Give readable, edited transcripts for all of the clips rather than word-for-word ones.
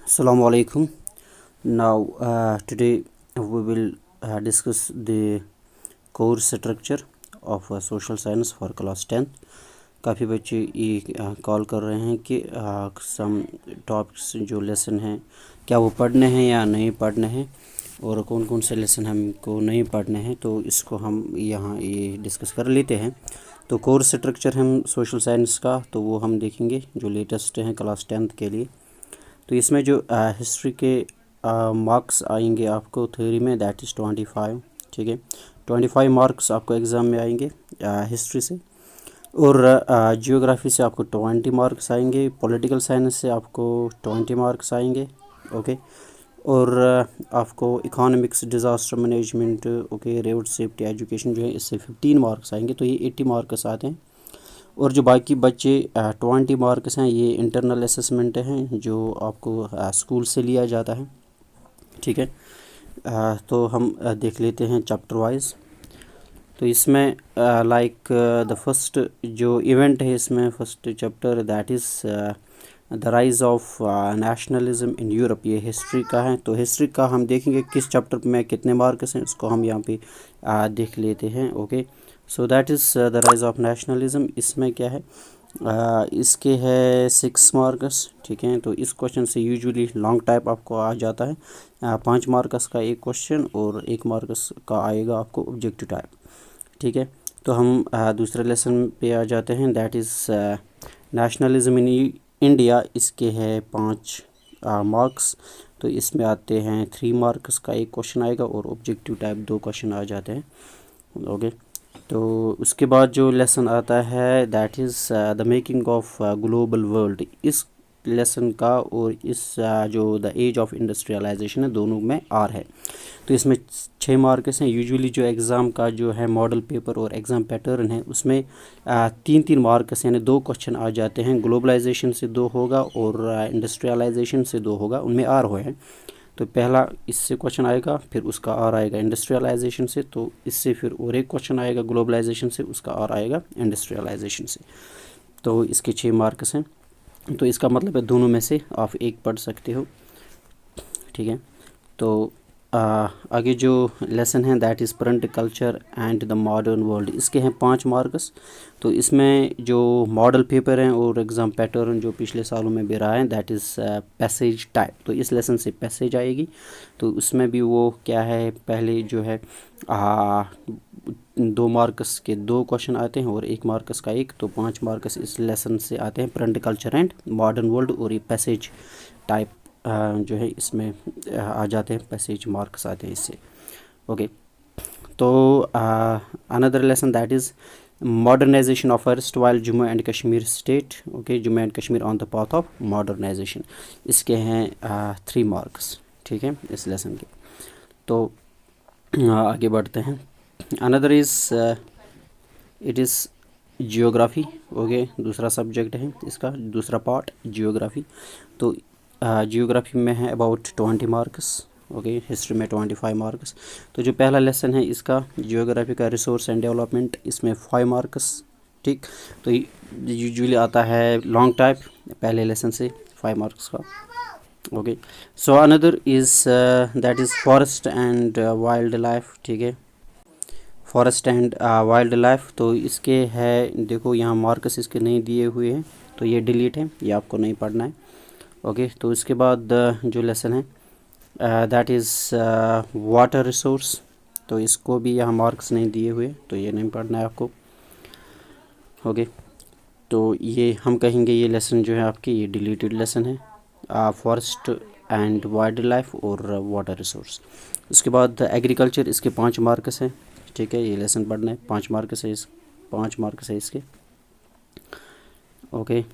Assalamu alaikum. Now today we will discuss the course structure of social science for class 10th. काफ़ी बच्चे ये call कर रहे हैं कि सम टॉपिक्स जो लेसन हैं क्या वो पढ़ने हैं या नहीं पढ़ने हैं और कौन कौन से लेसन हमको नहीं पढ़ने हैं, तो इसको हम यहाँ ये डिस्कस कर लेते हैं। तो कोर्स स्ट्रक्चर हम सोशल साइंस का तो वो हम देखेंगे जो लेटेस्ट हैं क्लास 10th के लिए। तो इसमें जो हिस्ट्री के मार्क्स आएंगे आपको थ्योरी में, दैट इज़ 25, ठीक है। 25 मार्क्स आपको एग्ज़ाम में आएंगे हिस्ट्री से, और जियोग्राफी से आपको 20 मार्क्स आएंगे, पॉलिटिकल साइंस से आपको 20 मार्क्स आएंगे, ओके। और आपको economics, disaster management, okay, road safety, education जो है इससे 15 मार्क्स आएंगे। तो ये 80 मार्क्स आते हैं। और जो बाकी बच्चे 20 मार्क्स हैं ये इंटरनल असेसमेंट हैं जो आपको स्कूल से लिया जाता है, ठीक है। तो हम देख लेते हैं चैप्टर वाइज। तो इसमें लाइक द फर्स्ट जो इवेंट है इसमें first chapter, that is the rise of nationalism in Europe, ये हिस्ट्री का है। तो हिस्ट्री का हम देखेंगे किस चैप्टर में कितने मार्क्स हैं, उसको हम यहाँ पे देख लेते हैं, okay. So that is the rise of nationalism. इसमें क्या है, इसके है 6 मार्क्स, ठीक है। तो इस क्वेश्चन से यूजुअली लॉन्ग टाइप आपको आ जाता है। 5 मार्क्स का एक क्वेश्चन और 1 मार्क्स का आएगा आपको ऑब्जेक्टिव टाइप, ठीक है। तो हम दूसरे लेसन पे आ जाते हैं, that is nationalism in India. इसके है 5 मार्क्स। तो इसमें आते हैं 3 मार्क्स का एक क्वेश्चन आएगा और ऑब्जेक्टिव टाइप 2 क्वेश्चन आ जाते हैं, ओके। तो उसके बाद जो लेसन आता है that is the making of global world. इस लेसन का और इस जो द एज ऑफ इंडस्ट्रियलाइजेशन है दोनों में आर है। तो इसमें 6 मार्क्स हैं। यूजुअली जो एग्ज़ाम का जो है मॉडल पेपर और एग्ज़ाम पैटर्न है उसमें 3-3 मार्क्स यानी 2 क्वेश्चन आ जाते हैं। ग्लोबलाइजेशन से 2 होगा और इंडस्ट्रियलाइजेशन से 2 होगा, उनमें आर हो है। तो पहला इससे क्वेश्चन आएगा, फिर उसका आर आएगा इंडस्ट्रियलाइजेशन से, तो इससे फिर और एक क्वेश्चन आएगा ग्लोबलाइजेशन से, उसका आर आएगा इंडस्ट्रियलाइजेशन से। तो इसके 6 मार्क्स हैं। तो इसका मतलब है दोनों में से आप एक पढ़ सकते हो, ठीक है। तो आगे जो लेसन है that is current culture and the modern world. इसके हैं 5 मार्क्स। तो इसमें जो मॉडल पेपर हैं और एग्ज़ाम पैटर्न जो पिछले सालों में भी रहा है दैट इज़ पैसेज टाइप। तो इस लेसन से पैसेज आएगी। तो उसमें भी वो क्या है, पहले जो है 2 मार्क्स के 2 क्वेश्चन आते हैं और 1 मार्क्स का एक, तो 5 मार्क्स इस लेसन से आते हैं, current culture and modern world. और ये पैसेज टाइप जो है इसमें आ जाते हैं, पैसेज मार्क्स आते हैं इससे, ओके। तो another lesson that is modernisation of erstwhile Jammu and Kashmir state, okay, Jammu and Kashmir on the path of modernisation. इसके हैं 3 मार्क्स, ठीक है, इस लेसन के। तो आगे बढ़ते हैं। Another is it is geography, okay, दूसरा सब्जेक्ट है इसका, दूसरा पार्ट जियोग्राफी। तो जियोग्राफी में है अबाउट 20 मार्क्स, ओके, हिस्ट्री में 25 मार्क्स। तो जो पहला लेसन है इसका जियोग्राफी का रिसोर्स एंड डेवलपमेंट, इसमें 5 मार्क्स, ठीक। तो यूजुअली आता है लॉन्ग टाइप पहले लेसन से 5 मार्क्स का, okay. So another is that is forest and wild life, ठीक है, फॉरेस्ट एंड वाइल्ड लाइफ। तो इसके है, देखो यहाँ मार्क्स इसके नहीं दिए हुए हैं तो ये डिलीट है, ये आपको नहीं पढ़ना है, ओके। तो इसके बाद जो लेसन है दैट इज़ वाटर रिसोर्स। तो इसको भी यहाँ मार्क्स नहीं दिए हुए तो ये नहीं पढ़ना है आपको, ओके। तो ये हम कहेंगे ये लेसन जो है आपकी ये डिलीटेड लेसन है, फॉरेस्ट एंड वाइल्ड लाइफ और वाटर रिसोर्स। उसके बाद एग्रीकल्चर, इसके 5 मार्क्स हैं, ठीक है, ये लेसन पढ़ना है, 5 मार्क्स है 5 मार्क्स है इसके, okay.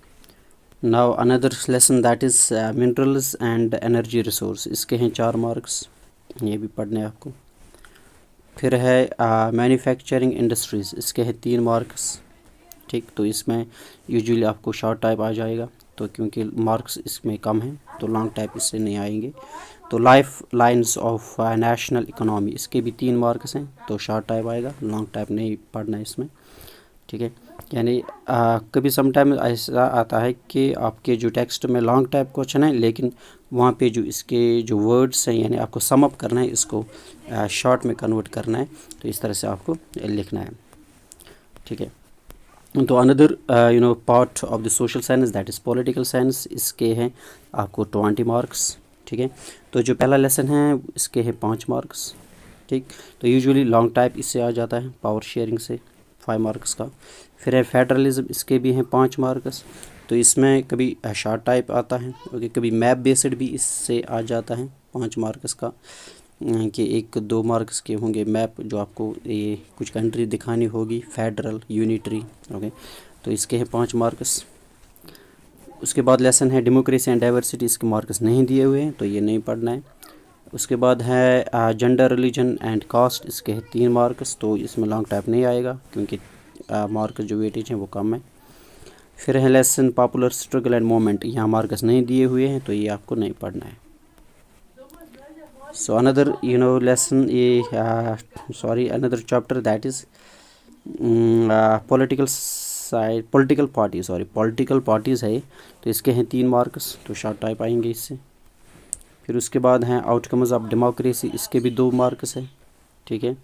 Now another lesson that is minerals and energy resource. इसके हैं 4 मार्क्स, ये भी पढ़ने हैं आपको। फिर है मैन्युफैक्चरिंग इंडस्ट्रीज़, इसके हैं 3 मार्क्स, ठीक। तो इसमें यूजुअली आपको शॉर्ट टाइप आ जाएगा, तो क्योंकि मार्क्स इसमें कम हैं तो लॉन्ग टाइप इससे नहीं आएंगे। तो life lines of national economy, इसके भी 3 मार्क्स हैं तो शॉर्ट टाइप आएगा, लॉन्ग टाइप नहीं पढ़ना है इसमें, ठीक है। यानी कभी समटाइम ऐसा आता है कि आपके जो टेक्स्ट में लॉन्ग टाइप क्वेश्चन है, लेकिन वहाँ पे जो इसके जो वर्ड्स हैं यानी आपको सम अप करना है, इसको शॉर्ट में कन्वर्ट करना है, तो इस तरह से आपको लिखना है। ठीक है, तो another part of the social science that is political science, इसके हैं आपको 20 मार्क्स। ठीक है, तो जो पहला लेसन है इसके हैं 5 मार्क्स। ठीक, तो यूजुअली लॉन्ग टाइप इससे आ जाता है, पावर शेयरिंग से 5 मार्क्स का। फिर है फेडरलिज्म, इसके भी हैं 5 मार्क्स। तो इसमें कभी शॉर्ट टाइप आता है, ओके, कभी मैप बेस्ड भी इससे आ जाता है 5 मार्क्स का, कि 1-2 मार्क्स के होंगे मैप, जो आपको ये कुछ कंट्री दिखानी होगी, फेडरल, यूनिटरी, ओके, तो इसके हैं 5 मार्क्स। उसके बाद लेसन है डेमोक्रेसी एंड डाइवर्सिटी, इसके मार्क्स नहीं दिए हुए हैं, तो ये नहीं पढ़ना है। उसके बाद है जेंडर, रिलीजन एंड कास्ट, इसके हैं 3 मार्क्स, तो इसमें लॉन्ग टाइप नहीं आएगा क्योंकि मार्क्स जो वेटेज हैं वो कम है। फिर है lesson popular struggle and movement, यहाँ मार्क्स नहीं दिए हुए हैं, तो ये आपको नहीं पढ़ना है। सो अनदर लेसन ये another chapter that is political parties है, तो इसके हैं 3 मार्क्स, तो शॉर्ट टाइप आएंगे इससे। फिर उसके बाद हैं आउटकम्स ऑफ डेमोक्रेसी, इसके भी 2 मार्क्स है। ठीक है,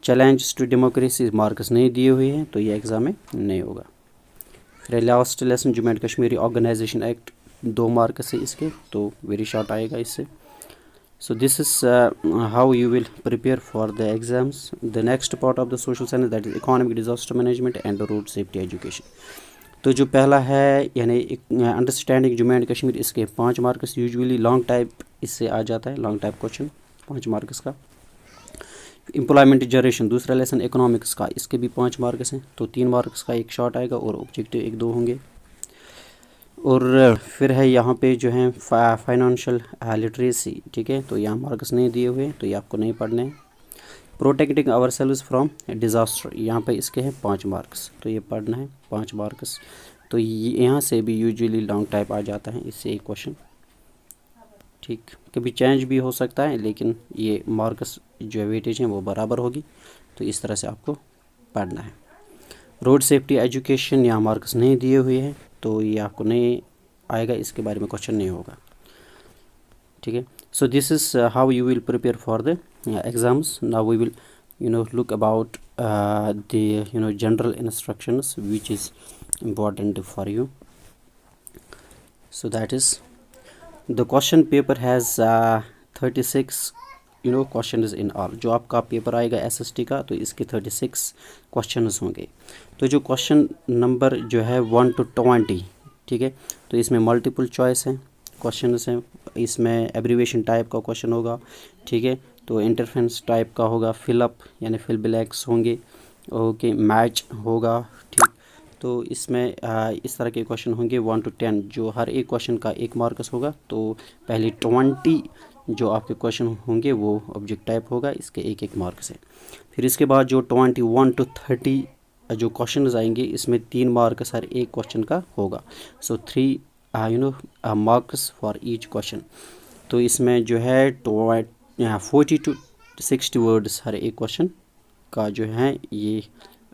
चैलेंज टू डेमोक्रेसी मार्क्स नहीं दिए हुए हैं, तो ये एग्ज़ाम में नहीं होगा। फिर last lesson Jammu and Kashmir organisation act, 2 marks है इसके, तो वेरी शॉर्ट आएगा इससे। So this is how you will prepare for the exams. The next part of the social science, that is economic disaster management and road safety education. तो जो पहला है यानी अंडरस्टैंडिंग जम्मू एंड कश्मीर, इसके 5 मार्क्स, यूजुअली लॉन्ग टाइप इससे आ जाता है, long type question 5 marks का। एम्प्लॉयमेंट जनरेशन दूसरा लेसन इकोनॉमिक्स का, इसके भी 5 मार्क्स हैं, तो 3 मार्क्स का एक शॉर्ट आएगा और ऑब्जेक्टिव 1-2 होंगे। और फिर है यहाँ पे जो है फाइनेंशियल लिटरेसी, ठीक है, तो यहाँ मार्क्स नहीं दिए हुए, तो ये आपको नहीं पढ़ने हैं। Protecting ourselves from disaster, यहाँ पे इसके हैं 5 मार्क्स, तो ये पढ़ना है 5 मार्क्स। तो ये यहाँ से भी यूजुअली लॉन्ग टाइप आ जाता है, इससे एक क्वेश्चन। ठीक, कभी चेंज भी हो सकता है, लेकिन ये मार्क्स जो वेटेज हैं वो बराबर होगी, तो इस तरह से आपको पढ़ना है। रोड सेफ्टी एजुकेशन, यहाँ मार्क्स नहीं दिए हुए हैं, तो ये आपको नहीं आएगा, इसके बारे में क्वेश्चन नहीं होगा। ठीक है, so this is how you will prepare for the exams. Now we will look about the general instructions which is important for you. So that is, the question paper has 36 questions in all. जो आपका paper आएगा SST का, तो इसके 36 questions होंगे। तो जो question number जो है 1 to 20, ठीक है, तो इसमें मल्टीपल चॉइस है क्वेश्चंस हैं, इसमें एब्रीवेशन टाइप का क्वेश्चन होगा, ठीक है, तो इंटरफेरेंस टाइप का होगा, फिलअप यानी फिल ब्लैंक्स होंगे, ओके, मैच होगा, ठीक। तो इसमें इस तरह के क्वेश्चन होंगे 1 to 10, जो हर एक क्वेश्चन का 1 मार्क्स होगा। तो पहले 20 जो आपके क्वेश्चन होंगे वो ऑब्जेक्ट टाइप होगा, इसके 1-1 मार्क्स है। फिर इसके बाद जो 21 to 30 जो क्वेश्चन आएंगे, इसमें 3 मार्क्स हर एक क्वेश्चन का होगा। सो 3 मार्क्स फॉर ईच क्वेश्चन। तो इसमें जो है 40 to 60 वर्ड्स हर एक क्वेश्चन का जो है ये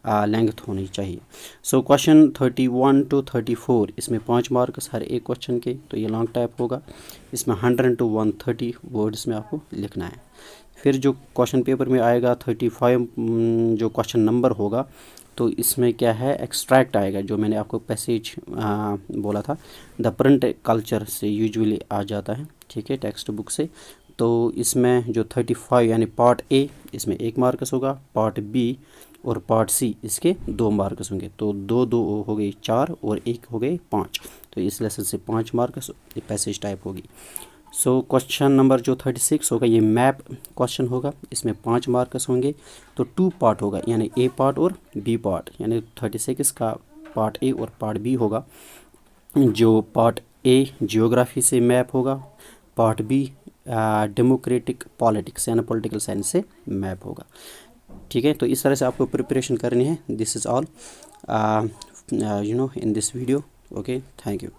लेंथ होनी चाहिए। सो क्वेश्चन 31 to 34, इसमें 5 मार्क्स हर एक क्वेश्चन के, तो ये लॉन्ग टाइप होगा। इसमें 100 to 130 वर्ड्स में आपको लिखना है। फिर जो क्वेश्चन पेपर में आएगा 35 जो क्वेश्चन नंबर होगा, तो इसमें क्या है, एक्सट्रैक्ट आएगा, जो मैंने आपको पैसेज बोला था, द प्रिंट कल्चर से यूजुअली आ जाता है, ठीक है, टेक्स्ट बुक से। तो इसमें जो 35 यानी पार्ट ए, इसमें 1 मार्क्स होगा, पार्ट बी और पार्ट सी, इसके 2 मार्क्स होंगे। तो 2-2 हो गए 4 और 1 हो गए 5, तो इस लेसन से 5 मार्क्स पैसेज टाइप होगी। सो क्वेश्चन नंबर जो 36 होगा, ये मैप क्वेश्चन होगा, इसमें 5 मार्क्स होंगे। तो 2 पार्ट होगा, यानी ए पार्ट और बी पार्ट, यानी 36 का पार्ट ए और पार्ट बी होगा। जो पार्ट ए जियोग्राफी से मैप होगा, पार्ट बी डेमोक्रेटिक पॉलिटिक्स यानी पॉलिटिकल साइंस से मैप होगा, ठीक है। तो इस तरह से आपको प्रिपरेशन करनी है। This is all in this video, okay, thank you.